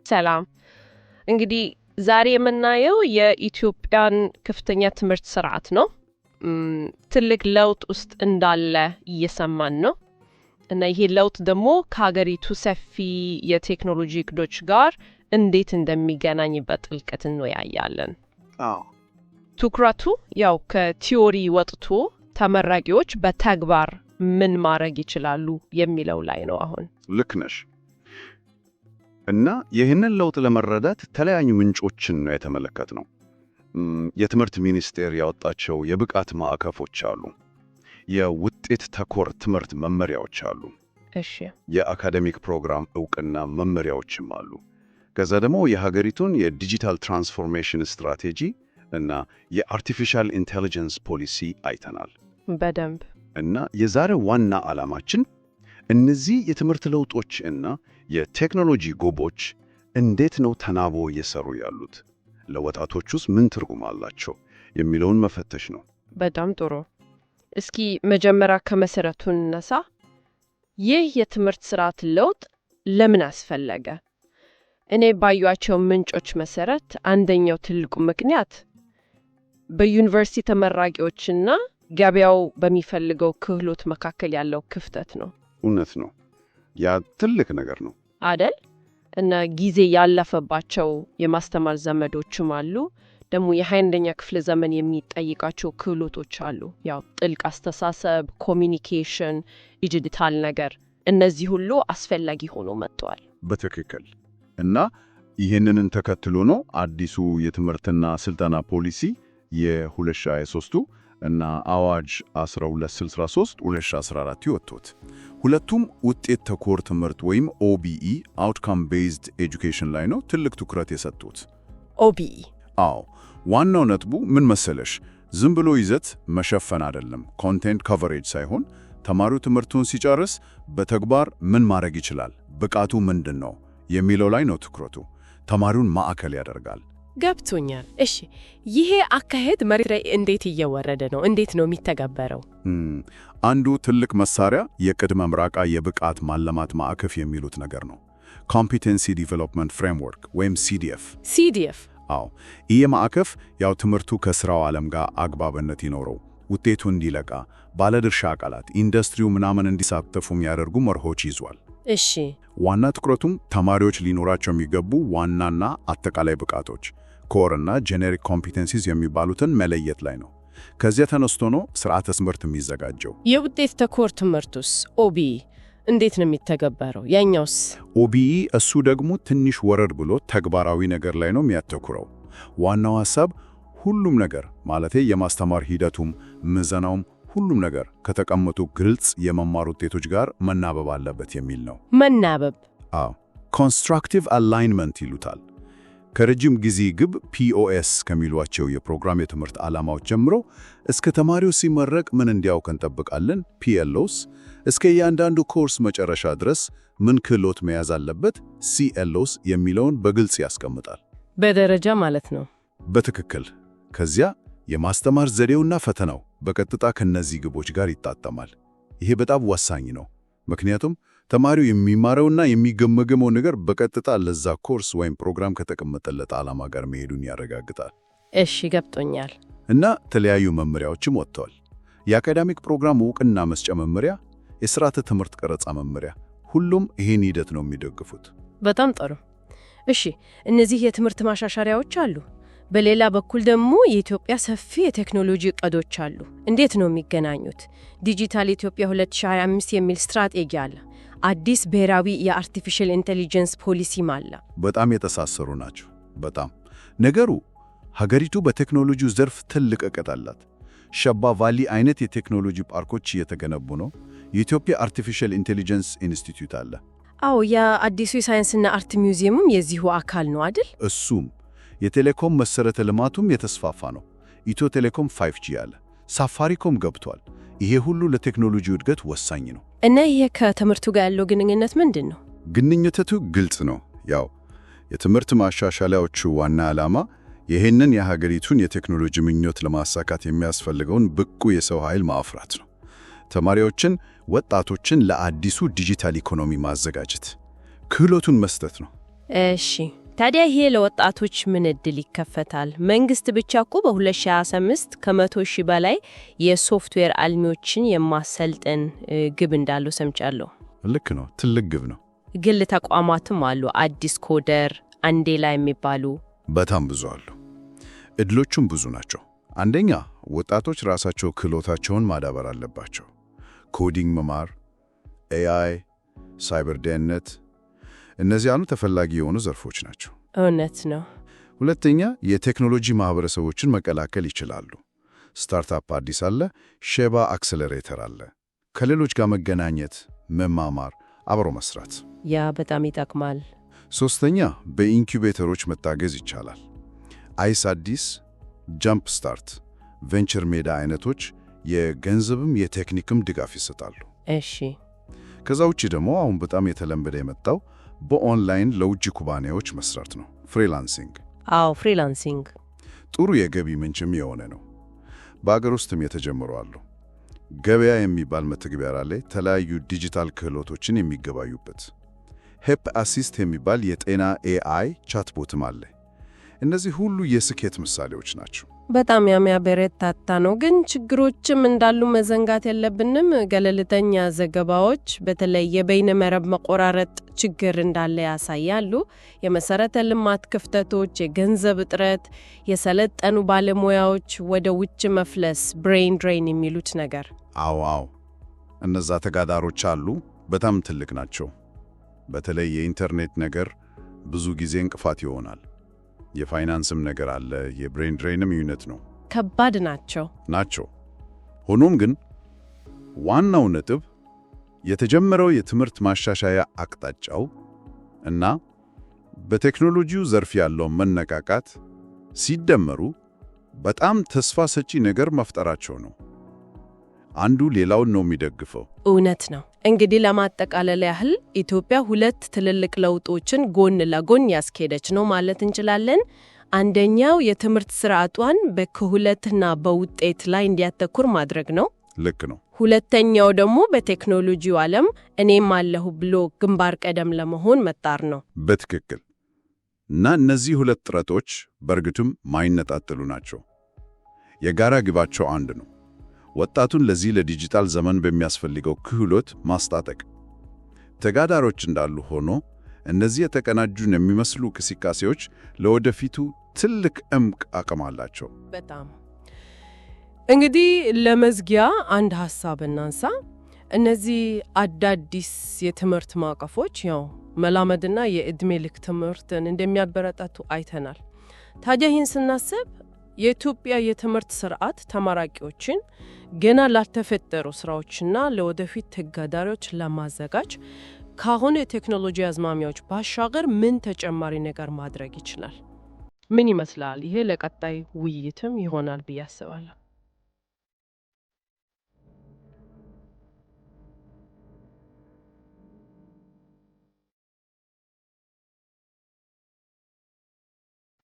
ሰላም። እንግዲህ ዛሬ የምናየው የኢትዮጵያን ከፍተኛ ትምህርት ስርዓት ነው። ትልቅ ለውጥ ውስጥ እንዳለ እየሰማን ነው እና ይሄ ለውጥ ደግሞ ከሀገሪቱ ሰፊ የቴክኖሎጂ እቅዶች ጋር እንዴት እንደሚገናኝ በጥልቀት እንወያያለን። ትኩረቱ ያው ከቲዮሪ ወጥቶ ተመራቂዎች በተግባር ምን ማድረግ ይችላሉ የሚለው ላይ ነው አሁን። ልክ ነሽ። እና ይህንን ለውጥ ለመረዳት የተለያዩ ምንጮችን ነው የተመለከትነው። የትምህርት ሚኒስቴር ያወጣቸው የብቃት ማዕቀፎች አሉ። የውጤት ተኮር ትምህርት መመሪያዎች አሉ። እሺ። የአካዴሚክ ፕሮግራም ዕውቅና መመሪያዎችም አሉ። ከዛ ደግሞ የሀገሪቱን የዲጂታል ትራንስፎርሜሽን ስትራቴጂ እና የአርቲፊሻል ኢንቴሊጀንስ ፖሊሲ አይተናል በደንብ። እና የዛሬው ዋና ዓላማችን እነዚህ የትምህርት ለውጦች እና የቴክኖሎጂ ጎቦች እንዴት ነው ተናቦ እየሰሩ ያሉት፣ ለወጣቶቹስ ምን ትርጉም አላቸው የሚለውን መፈተሽ ነው። በጣም ጥሩ። እስኪ መጀመሪያ ከመሰረቱ እንነሳ። ይህ የትምህርት ስርዓት ለውጥ ለምን አስፈለገ? እኔ ባዩአቸው ምንጮች መሰረት አንደኛው ትልቁ ምክንያት በዩኒቨርሲቲ ተመራቂዎችና ገበያው በሚፈልገው ክህሎት መካከል ያለው ክፍተት ነው። እውነት ነው። ያ ትልቅ ነገር ነው አደል? እና ጊዜ ያለፈባቸው የማስተማር ዘመዶችም አሉ። ደግሞ የ21ኛ ክፍለ ዘመን የሚጠይቃቸው ክህሎቶች አሉ። ያው ጥልቅ አስተሳሰብ፣ ኮሚኒኬሽን፣ ዲጂታል ነገር፣ እነዚህ ሁሉ አስፈላጊ ሆኖ መጥተዋል። በትክክል። እና ይህንን ተከትሎ ነው አዲሱ የትምህርትና ስልጠና ፖሊሲ የ2023 እና አዋጅ 1263 2014 ይወጡት። ሁለቱም ውጤት ተኮር ትምህርት ወይም ኦቢኢ አውትካም ቤዝድ ኤጁኬሽን ላይ ነው ትልቅ ትኩረት የሰጡት። ኦቢኢ? አዎ። ዋናው ነጥቡ ምን መሰለሽ? ዝም ብሎ ይዘት መሸፈን አይደለም፣ ኮንቴንት ኮቨሬጅ ሳይሆን ተማሪው ትምህርቱን ሲጨርስ በተግባር ምን ማድረግ ይችላል፣ ብቃቱ ምንድን ነው የሚለው ላይ ነው ትኩረቱ። ተማሪውን ማዕከል ያደርጋል። ገብቶኛል። እሺ፣ ይሄ አካሄድ መሬት ላይ እንዴት እየወረደ ነው? እንዴት ነው የሚተገበረው? አንዱ ትልቅ መሳሪያ የቅድመ ምረቃ የብቃት ማለማት ማዕቀፍ የሚሉት ነገር ነው። ኮምፒተንሲ ዲቨሎፕመንት ፍሬምወርክ ወይም ሲዲኤፍ። ሲዲኤፍ? አዎ። ይህ ማዕቀፍ ያው ትምህርቱ ከስራው ዓለም ጋር አግባብነት ይኖረው፣ ውጤቱ እንዲለቃ፣ ባለድርሻ አካላት ኢንዱስትሪው ምናምን እንዲሳተፉ የሚያደርጉ መርሆች ይዟል። እሺ። ዋና ትኩረቱም ተማሪዎች ሊኖራቸው የሚገቡ ዋናና አጠቃላይ ብቃቶች ኮር እና ጄኔሪክ ኮምፒተንሲስ የሚባሉትን መለየት ላይ ነው። ከዚያ ተነስቶ ነው ስርዓተ ትምህርት የሚዘጋጀው። የውጤት ተኮር ትምህርቱስ ኦቢኢ እንዴት ነው የሚተገበረው? ያኛውስ? ኦቢኢ እሱ ደግሞ ትንሽ ወረድ ብሎ ተግባራዊ ነገር ላይ ነው የሚያተኩረው። ዋናው ሐሳብ ሁሉም ነገር ማለቴ የማስተማር ሂደቱም ምዘናውም ሁሉም ነገር ከተቀመጡ ግልጽ የመማር ውጤቶች ጋር መናበብ አለበት የሚል ነው። መናበብ? አዎ። ኮንስትራክቲቭ አላይንመንት ይሉታል። ከረጅም ጊዜ ግብ ፒኦኤስ ከሚሏቸው የፕሮግራም የትምህርት ዓላማዎች ጀምሮ እስከ ተማሪው ሲመረቅ ምን እንዲያውቅ እንጠብቃለን ፒኤልኦስ፣ እስከ እያንዳንዱ ኮርስ መጨረሻ ድረስ ምን ክህሎት መያዝ አለበት ሲኤልኦስ የሚለውን በግልጽ ያስቀምጣል። በደረጃ ማለት ነው። በትክክል። ከዚያ የማስተማር ዘዴውና ፈተናው በቀጥታ ከነዚህ ግቦች ጋር ይጣጣማል። ይሄ በጣም ወሳኝ ነው። ምክንያቱም ተማሪው የሚማረውና የሚገመገመው ነገር በቀጥታ ለዛ ኮርስ ወይም ፕሮግራም ከተቀመጠለት ዓላማ ጋር መሄዱን ያረጋግጣል። እሺ፣ ገብቶኛል። እና ተለያዩ መመሪያዎችም ወጥተዋል። የአካዳሚክ ፕሮግራም ዕውቅና መስጫ መመሪያ፣ የስርዓተ ትምህርት ቀረጻ መመሪያ፣ ሁሉም ይሄን ሂደት ነው የሚደግፉት። በጣም ጥሩ። እሺ፣ እነዚህ የትምህርት ማሻሻያዎች አሉ። በሌላ በኩል ደግሞ የኢትዮጵያ ሰፊ የቴክኖሎጂ ዕቅዶች አሉ። እንዴት ነው የሚገናኙት? ዲጂታል ኢትዮጵያ 2025 የሚል ስትራቴጂ አለ። አዲስ ብሔራዊ የአርቲፊሻል ኢንቴሊጀንስ ፖሊሲም አለ። በጣም የተሳሰሩ ናቸው። በጣም ነገሩ ሀገሪቱ በቴክኖሎጂው ዘርፍ ትልቅ ዕቅድ አላት። ሸባ ቫሊ አይነት የቴክኖሎጂ ፓርኮች እየተገነቡ ነው። የኢትዮጵያ አርቲፊሻል ኢንቴሊጀንስ ኢንስቲትዩት አለ። አዎ፣ የአዲሱ የሳይንስና አርት ሚውዚየምም የዚሁ አካል ነው አይደል? እሱም የቴሌኮም መሰረተ ልማቱም የተስፋፋ ነው። ኢትዮ ቴሌኮም 5G አለ። ሳፋሪኮም ገብቷል። ይሄ ሁሉ ለቴክኖሎጂው እድገት ወሳኝ ነው። እና ይሄ ከትምህርቱ ጋር ያለው ግንኙነት ምንድን ነው? ግንኙነቱ ግልጽ ነው። ያው የትምህርት ማሻሻያዎቹ ዋና ዓላማ ይህንን የሀገሪቱን የቴክኖሎጂ ምኞት ለማሳካት የሚያስፈልገውን ብቁ የሰው ኃይል ማፍራት ነው። ተማሪዎችን፣ ወጣቶችን ለአዲሱ ዲጂታል ኢኮኖሚ ማዘጋጀት፣ ክህሎቱን መስጠት ነው። እሺ ታዲያ ይሄ ለወጣቶች ምን እድል ይከፈታል? መንግስት ብቻ እኮ በ2025 ከ100,000 በላይ የሶፍትዌር አልሚዎችን የማሰልጠን ግብ እንዳለው ሰምቻለሁ። ልክ ነው፣ ትልቅ ግብ ነው። ግል ተቋማትም አሉ፣ አዲስ ኮደር፣ አንዴላ የሚባሉ። በጣም ብዙ አሉ። እድሎቹም ብዙ ናቸው። አንደኛ ወጣቶች ራሳቸው ክህሎታቸውን ማዳበር አለባቸው። ኮዲንግ መማር፣ ኤአይ፣ ሳይበር ደህንነት፣ እነዚህ ተፈላጊ የሆኑ ዘርፎች ናቸው። እውነት ነው። ሁለተኛ የቴክኖሎጂ ማህበረሰቦችን መቀላቀል ይችላሉ። ስታርታፕ አዲስ አለ፣ ሼባ አክሰለሬተር አለ። ከሌሎች ጋር መገናኘት፣ መማማር፣ አብሮ መስራት፣ ያ በጣም ይጠቅማል። ሶስተኛ በኢንኩቤተሮች መታገዝ ይቻላል። አይስ አዲስ፣ ጃምፕ ስታርት፣ ቬንቸር ሜዳ አይነቶች የገንዘብም የቴክኒክም ድጋፍ ይሰጣሉ። እሺ ከዛ ውጪ ደግሞ አሁን በጣም የተለመደ የመጣው በኦንላይን ለውጭ ኩባንያዎች መስራት ነው፣ ፍሪላንሲንግ። አዎ ፍሪላንሲንግ ጥሩ የገቢ ምንጭም የሆነ ነው። በአገር ውስጥም የተጀመሩ አሉ። ገበያ የሚባል መተግበሪያ ላይ የተለያዩ ዲጂታል ክህሎቶችን የሚገባዩበት። ሄፕ አሲስት የሚባል የጤና ኤአይ ቻትቦትም አለ። እነዚህ ሁሉ የስኬት ምሳሌዎች ናቸው። በጣም የሚያበረታታ ነው። ግን ችግሮችም እንዳሉ መዘንጋት የለብንም። ገለልተኛ ዘገባዎች በተለይ የበይነ መረብ መቆራረጥ ችግር እንዳለ ያሳያሉ። የመሰረተ ልማት ክፍተቶች፣ የገንዘብ እጥረት፣ የሰለጠኑ ባለሙያዎች ወደ ውጭ መፍለስ፣ ብሬን ድሬን የሚሉት ነገር። አዎ እነዛ ተጋዳሮች አሉ፣ በጣም ትልቅ ናቸው። በተለይ የኢንተርኔት ነገር ብዙ ጊዜ እንቅፋት ይሆናል። የፋይናንስም ነገር አለ፣ የብሬን ድሬንም ዩኒት ነው። ከባድ ናቸው። ሆኖም ግን ዋናው ነጥብ የተጀመረው የትምህርት ማሻሻያ አቅጣጫው እና በቴክኖሎጂው ዘርፍ ያለው መነቃቃት ሲደመሩ በጣም ተስፋ ሰጪ ነገር መፍጠራቸው ነው። አንዱ ሌላውን ነው የሚደግፈው። እውነት ነው። እንግዲህ ለማጠቃለል ያህል ኢትዮጵያ ሁለት ትልልቅ ለውጦችን ጎን ለጎን ያስኬደች ነው ማለት እንችላለን። አንደኛው የትምህርት ስርዓቷን በክህሎትና በውጤት ላይ እንዲያተኩር ማድረግ ነው። ልክ ነው። ሁለተኛው ደግሞ በቴክኖሎጂው ዓለም እኔም አለሁ ብሎ ግንባር ቀደም ለመሆን መጣር ነው። በትክክል። እና እነዚህ ሁለት ጥረቶች በእርግጥም ማይነጣጠሉ ናቸው። የጋራ ግባቸው አንድ ነው። ወጣቱን ለዚህ ለዲጂታል ዘመን በሚያስፈልገው ክህሎት ማስታጠቅ። ተጋዳሮች እንዳሉ ሆኖ እነዚህ የተቀናጁን የሚመስሉ እንቅስቃሴዎች ለወደፊቱ ትልቅ እምቅ አቅም አላቸው። በጣም እንግዲህ ለመዝጊያ አንድ ሐሳብ እናንሳ። እነዚህ አዳዲስ የትምህርት ማዕቀፎች መላመድና የዕድሜ ልክ ትምህርትን እንደሚያበረታቱ አይተናል። ታዲያ ይህን ስናስብ የኢትዮጵያ የትምህርት ስርዓት ተመራቂዎችን ገና ላልተፈጠሩ ስራዎችና ለወደፊት ተጋዳሪዎች ለማዘጋጅ ካሁን የቴክኖሎጂ አዝማሚያዎች ባሻገር ምን ተጨማሪ ነገር ማድረግ ይችላል? ምን ይመስላል? ይሄ ለቀጣይ ውይይትም ይሆናል ብዬ አስባለሁ።